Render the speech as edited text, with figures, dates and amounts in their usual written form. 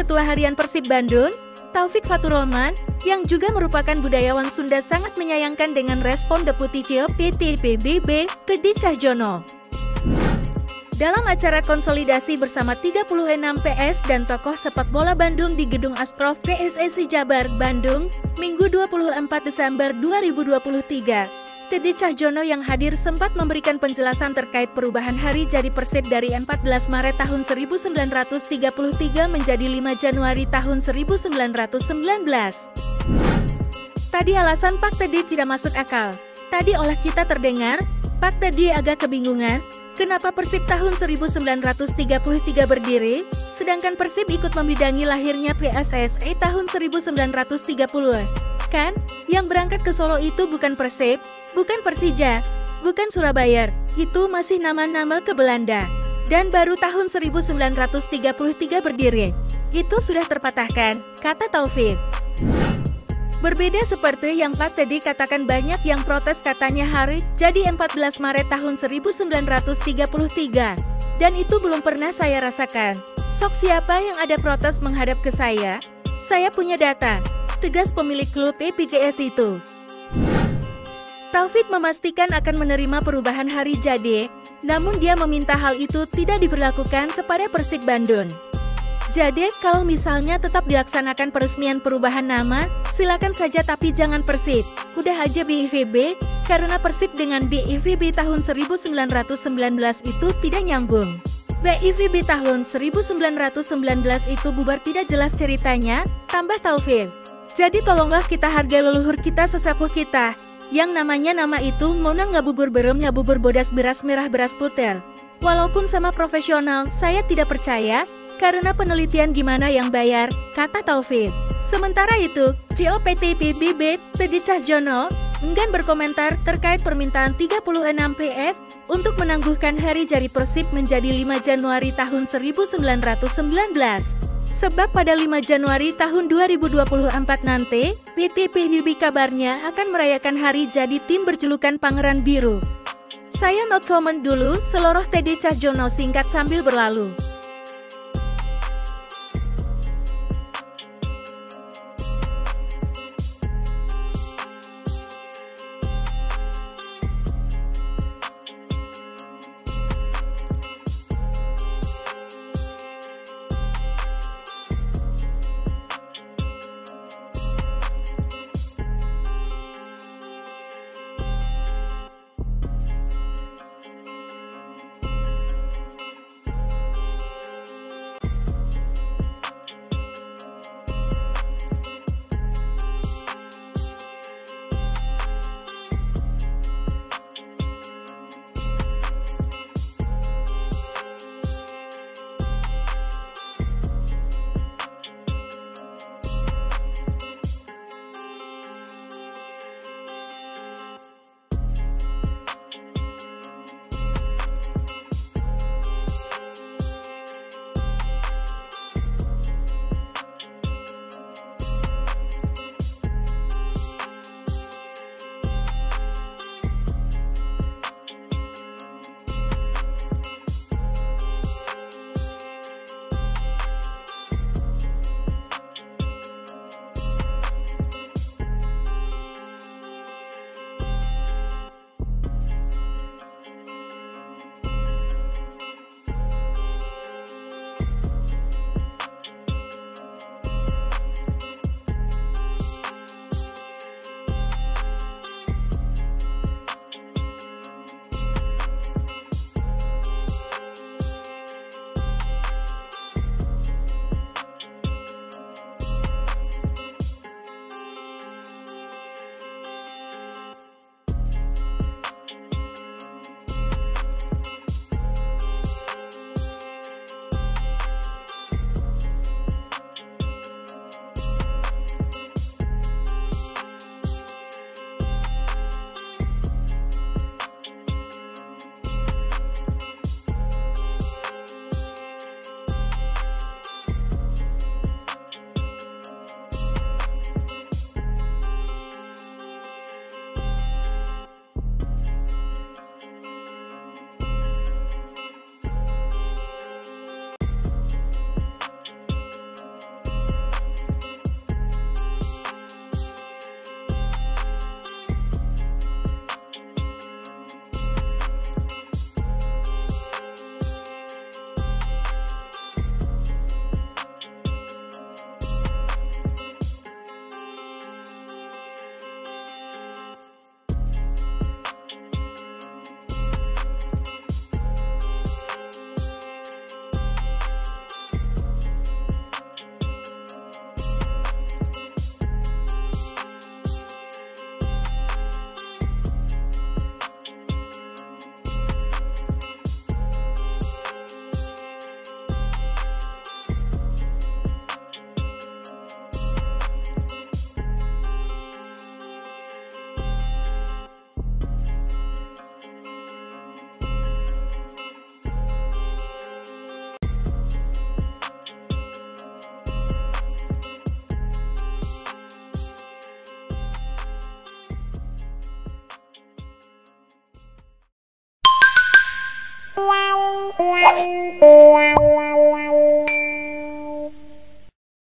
Ketua Harian Persib Bandung, Taufik Faturrahman, yang juga merupakan budayawan Sunda sangat menyayangkan dengan respon Deputi CEO PT PBB, Teddy Cahjono. Dalam acara konsolidasi bersama 36 PS dan tokoh sepak bola Bandung di Gedung Asprof PSSI Jabar, Bandung, Minggu 24 Desember 2023. Teddy Cahjono yang hadir sempat memberikan penjelasan terkait perubahan hari jadi Persib dari 14 Maret tahun 1933 menjadi 5 Januari tahun 1919. Tadi alasan Pak Teddy tidak masuk akal. Tadi olah kita terdengar, Pak Teddy agak kebingungan, kenapa Persib tahun 1933 berdiri, sedangkan Persib ikut membidangi lahirnya PSSI tahun 1930. Kan, yang berangkat ke Solo itu bukan Persib, bukan Persija, bukan Surabaya, itu masih nama-nama ke Belanda. Dan baru tahun 1933 berdiri. Itu sudah terpatahkan, kata Taufik. Berbeda seperti yang Pak Teddy katakan, banyak yang protes katanya hari jadi 14 Maret tahun 1933. Dan itu belum pernah saya rasakan. Sok siapa yang ada protes menghadap ke saya? Saya punya data, tegas pemilik klub PPGS itu. Taufik memastikan akan menerima perubahan hari jadi, namun dia meminta hal itu tidak diberlakukan kepada Persib Bandung. Jadi, kalau misalnya tetap dilaksanakan peresmian perubahan nama, silakan saja tapi jangan Persib. Udah aja BIVB, karena Persib dengan BIVB tahun 1919 itu tidak nyambung. BIVB tahun 1919 itu bubar tidak jelas ceritanya, tambah Taufik. Jadi tolonglah kita hargai leluhur kita sesepuh kita. Yang namanya nama itu Mona ngabubur berem ngabubur bodas beras merah beras puter. Walaupun sama profesional, saya tidak percaya, karena penelitian gimana yang bayar, kata Taufik. Sementara itu, CEO PT PBB, Teddy Cahjono, enggan berkomentar terkait permintaan 36 PF untuk menangguhkan hari jadi Persib menjadi 5 Januari tahun 1919. Sebab pada 5 Januari tahun 2024 nanti, PT PBB kabarnya akan merayakan hari jadi tim berjulukan Pangeran Biru. Saya not comment dulu, seloroh Teddy Cahjono singkat sambil berlalu.